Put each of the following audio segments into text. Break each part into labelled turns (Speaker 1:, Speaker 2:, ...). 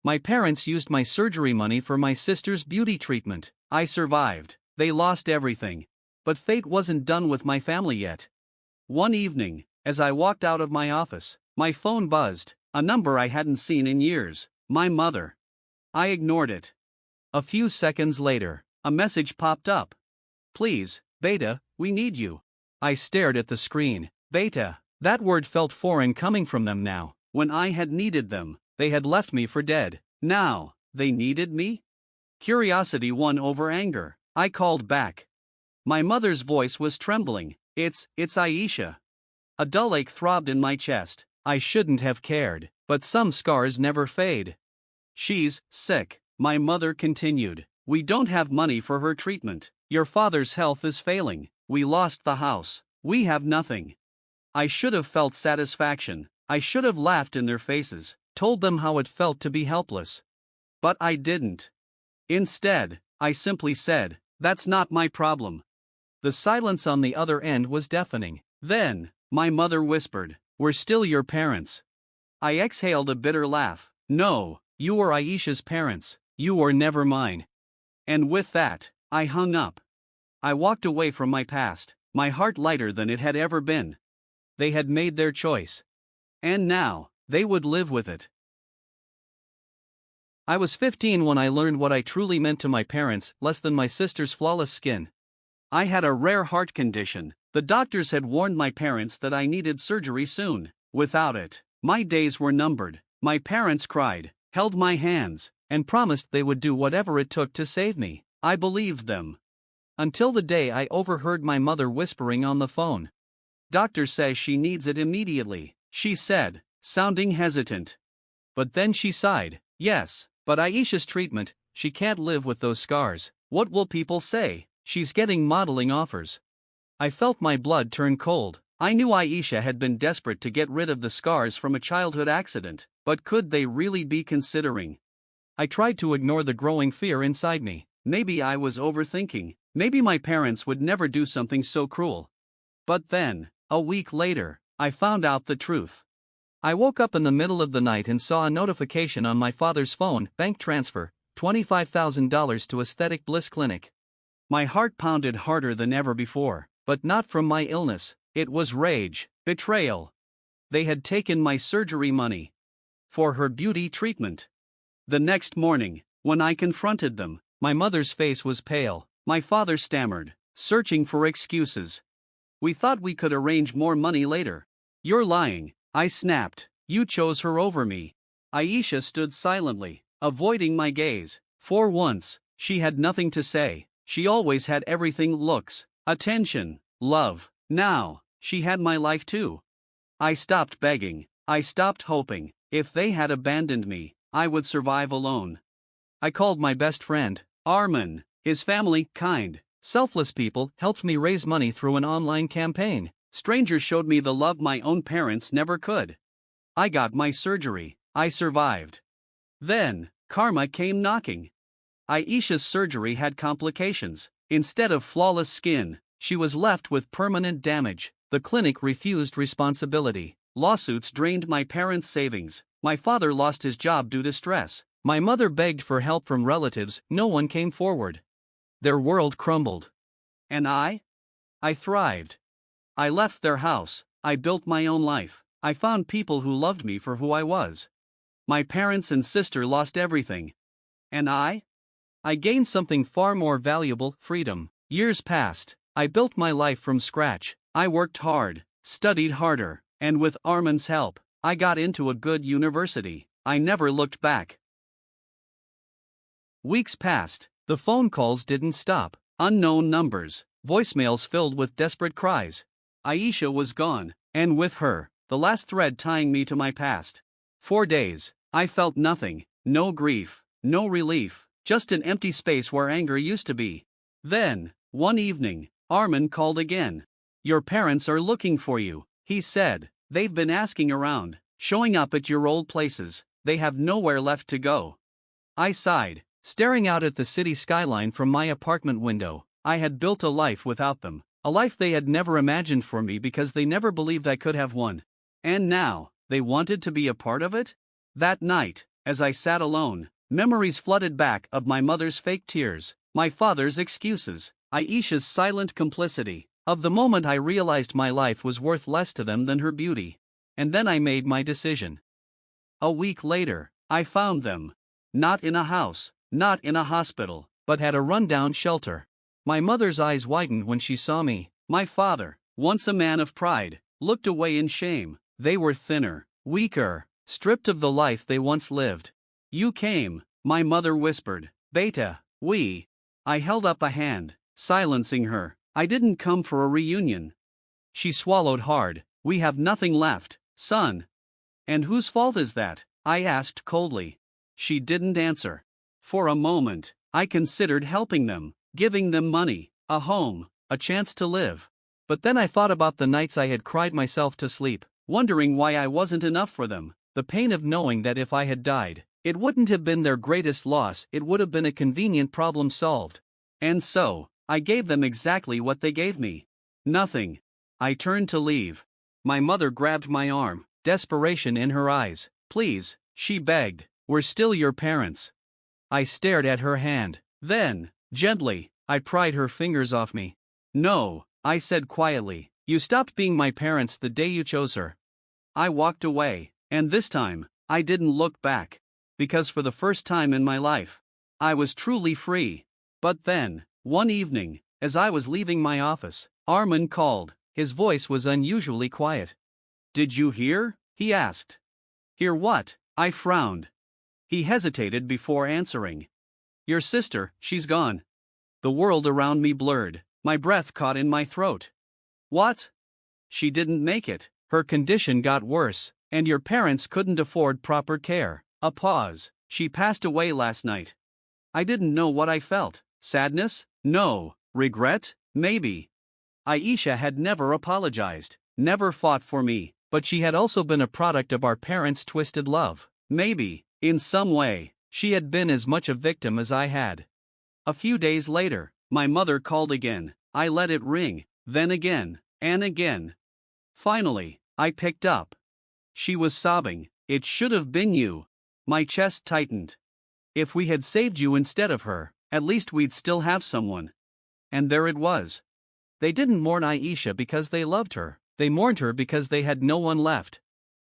Speaker 1: My parents used my surgery money for my sister's beauty treatment. I survived. They lost everything. But fate wasn't done with my family yet. One evening, as I walked out of my office, my phone buzzed, a number I hadn't seen in years. My mother. I ignored it. A few seconds later, a message popped up. "Please, Beta, we need you." I stared at the screen. Beta. That word felt foreign coming from them now. When I had needed them, they had left me for dead. Now, they needed me? Curiosity won over anger. I called back. My mother's voice was trembling. It's Aisha." A dull ache throbbed in my chest. I shouldn't have cared, but some scars never fade. "She's sick," my mother continued. "We don't have money for her treatment. Your father's health is failing. We lost the house. We have nothing." I should have felt satisfaction. I should have laughed in their faces, told them how it felt to be helpless. But I didn't. Instead, I simply said, "That's not my problem." The silence on the other end was deafening. Then, my mother whispered, "We're still your parents." I exhaled a bitter laugh. "No, you were Aisha's parents. You were never mine." And with that, I hung up. I walked away from my past, my heart lighter than it had ever been. They had made their choice. And now, they would live with it. I was 15 when I learned what I truly meant to my parents, less than my sister's flawless skin. I had a rare heart condition. The doctors had warned my parents that I needed surgery soon. Without it, my days were numbered. My parents cried, held my hands, and promised they would do whatever it took to save me. I believed them. Until the day I overheard my mother whispering on the phone. "Doctor says she needs it immediately," she said, sounding hesitant. But then she sighed. "Yes, but Aisha's treatment, she can't live with those scars. What will people say? She's getting modeling offers." I felt my blood turn cold. I knew Aisha had been desperate to get rid of the scars from a childhood accident, but could they really be considering? I tried to ignore the growing fear inside me. Maybe I was overthinking. Maybe my parents would never do something so cruel. But then, a week later, I found out the truth. I woke up in the middle of the night and saw a notification on my father's phone, bank transfer, $25,000 to Aesthetic Bliss Clinic. My heart pounded harder than ever before, but not from my illness. It was rage, betrayal. They had taken my surgery money for her beauty treatment. The next morning, when I confronted them, my mother's face was pale. My father stammered, searching for excuses. "We thought we could arrange more money later." "You're lying," I snapped. "You chose her over me." Aisha stood silently, avoiding my gaze. For once, she had nothing to say. She always had everything: looks, attention, love. Now, she had my life too. I stopped begging. I stopped hoping. If they had abandoned me, I would survive alone. I called my best friend, Armin. His family, kind, selfless people, helped me raise money through an online campaign. Strangers showed me the love my own parents never could. I got my surgery. I survived. Then, karma came knocking. Aisha's surgery had complications. Instead of flawless skin, she was left with permanent damage. The clinic refused responsibility. Lawsuits drained my parents' savings. My father lost his job due to stress. My mother begged for help from relatives. No one came forward. Their world crumbled. And I thrived. I left their house. I built my own life. I found people who loved me for who I was. My parents and sister lost everything. And I gained something far more valuable: freedom. Years passed. I built my life from scratch. I worked hard, studied harder, and with Armin's help, I got into a good university. I never looked back. Weeks passed. The phone calls didn't stop. Unknown numbers, voicemails filled with desperate cries. Aisha was gone, and with her, the last thread tying me to my past. For days, I felt nothing: no grief, no relief, just an empty space where anger used to be. Then, one evening, Armin called again. "Your parents are looking for you," he said. "They've been asking around, showing up at your old places. They have nowhere left to go." I sighed, staring out at the city skyline from my apartment window. I had built a life without them, a life they had never imagined for me because they never believed I could have one. And now, they wanted to be a part of it? That night, As I sat alone, memories flooded back of my mother's fake tears, my father's excuses, Aisha's silent complicity, of the moment I realized my life was worth less to them than her beauty. And then I made my decision. A week later, I found them. Not in a house, not in a hospital, but at a rundown shelter. My mother's eyes widened when she saw me. My father, once a man of pride, looked away in shame. They were thinner, weaker, stripped of the life they once lived. "You came," my mother whispered. "Beta, we." I held up a hand, silencing her. "I didn't come for a reunion." She swallowed hard. "We have nothing left, son." "And whose fault is that?" I asked coldly. She didn't answer. For a moment, I considered helping them, giving them money, a home, a chance to live. But then I thought about the nights I had cried myself to sleep, wondering why I wasn't enough for them, the pain of knowing that if I had died, it wouldn't have been their greatest loss, it would have been a convenient problem solved. And so, I gave them exactly what they gave me. Nothing. I turned to leave. My mother grabbed my arm, desperation in her eyes. "Please," she begged, "we're still your parents." I stared at her hand. Then, gently, I pried her fingers off me. "No," I said quietly, "you stopped being my parents the day you chose her." I walked away, and this time, I didn't look back. Because for the first time in my life, I was truly free. But then, one evening, as I was leaving my office, Armin called. His voice was unusually quiet. "Did you hear?" he asked. "Hear what?" I frowned. He hesitated before answering. "Your sister, she's gone." The world around me blurred, my breath caught in my throat. "What?" "She didn't make it, her condition got worse, and your parents couldn't afford proper care." A pause. "She passed away last night." I didn't know what I felt. Sadness? No. Regret? Maybe. Aisha had never apologized, never fought for me, but she had also been a product of our parents' twisted love. Maybe, in some way, she had been as much a victim as I had. A few days later, my mother called again. I let it ring, then again, and again. Finally, I picked up. She was sobbing. "It should have been you." My chest tightened. If we had saved you instead of her, at least we'd still have someone. And there it was. They didn't mourn Aisha because they loved her, they mourned her because they had no one left.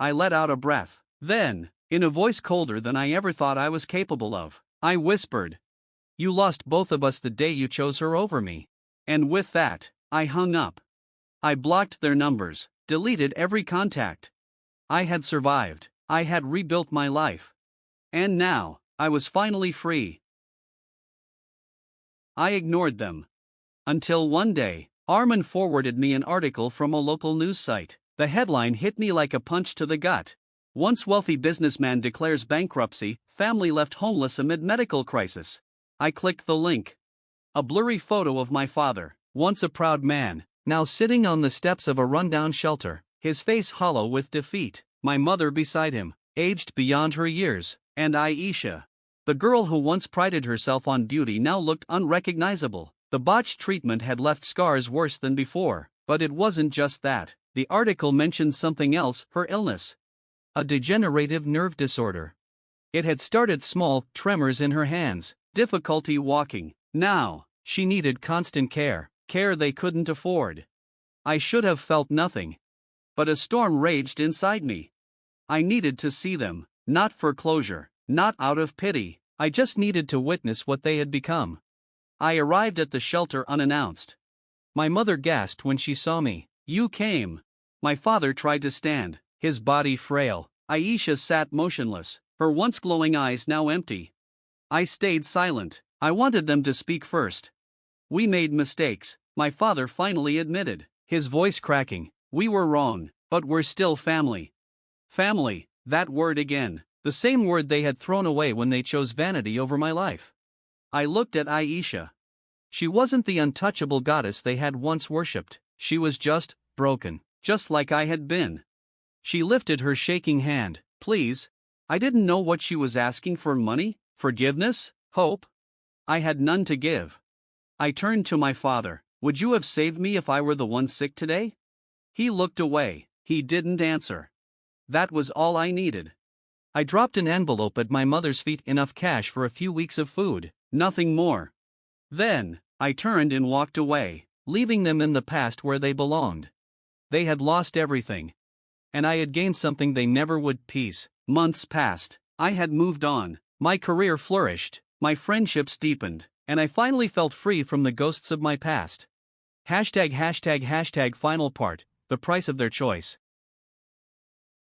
Speaker 1: I let out a breath. Then, in a voice colder than I ever thought I was capable of, I whispered, "You lost both of us the day you chose her over me." And with that, I hung up. I blocked their numbers, deleted every contact. I had survived, I had rebuilt my life. And now, I was finally free. I ignored them. Until one day, Armin forwarded me an article from a local news site. The headline hit me like a punch to the gut. "Once wealthy businessman declares bankruptcy, family left homeless amid medical crisis." I clicked the link. A blurry photo of my father, once a proud man, now sitting on the steps of a rundown shelter, his face hollow with defeat, my mother beside him, aged beyond her years, and Aisha. The girl who once prided herself on beauty now looked unrecognizable. The botched treatment had left scars worse than before, but it wasn't just that. The article mentioned something else, her illness. A degenerative nerve disorder. It had started small, tremors in her hands, difficulty walking. Now, she needed constant care, care they couldn't afford. I should have felt nothing. But a storm raged inside me. I needed to see them, not for closure, not out of pity, I just needed to witness what they had become. I arrived at the shelter unannounced. My mother gasped when she saw me. "You came." My father tried to stand, his body frail. Aisha sat motionless, her once glowing eyes now empty. I stayed silent. I wanted them to speak first. "We made mistakes," my father finally admitted, his voice cracking. "We were wrong, but we're still family." Family, that word again, the same word they had thrown away when they chose vanity over my life. I looked at Aisha. She wasn't the untouchable goddess they had once worshipped, she was just broken, just like I had been. She lifted her shaking hand. "Please." I didn't know what she was asking for: money, forgiveness, hope. I had none to give. I turned to my father. "Would you have saved me if I were the one sick today?" He looked away, he didn't answer. That was all I needed. I dropped an envelope at my mother's feet, enough cash for a few weeks of food, nothing more. Then, I turned and walked away, leaving them in the past where they belonged. They had lost everything. And I had gained something they never would: peace. Months passed. I had moved on. My career flourished. My friendships deepened. And I finally felt free from the ghosts of my past. Hashtag final part, the price of their choice.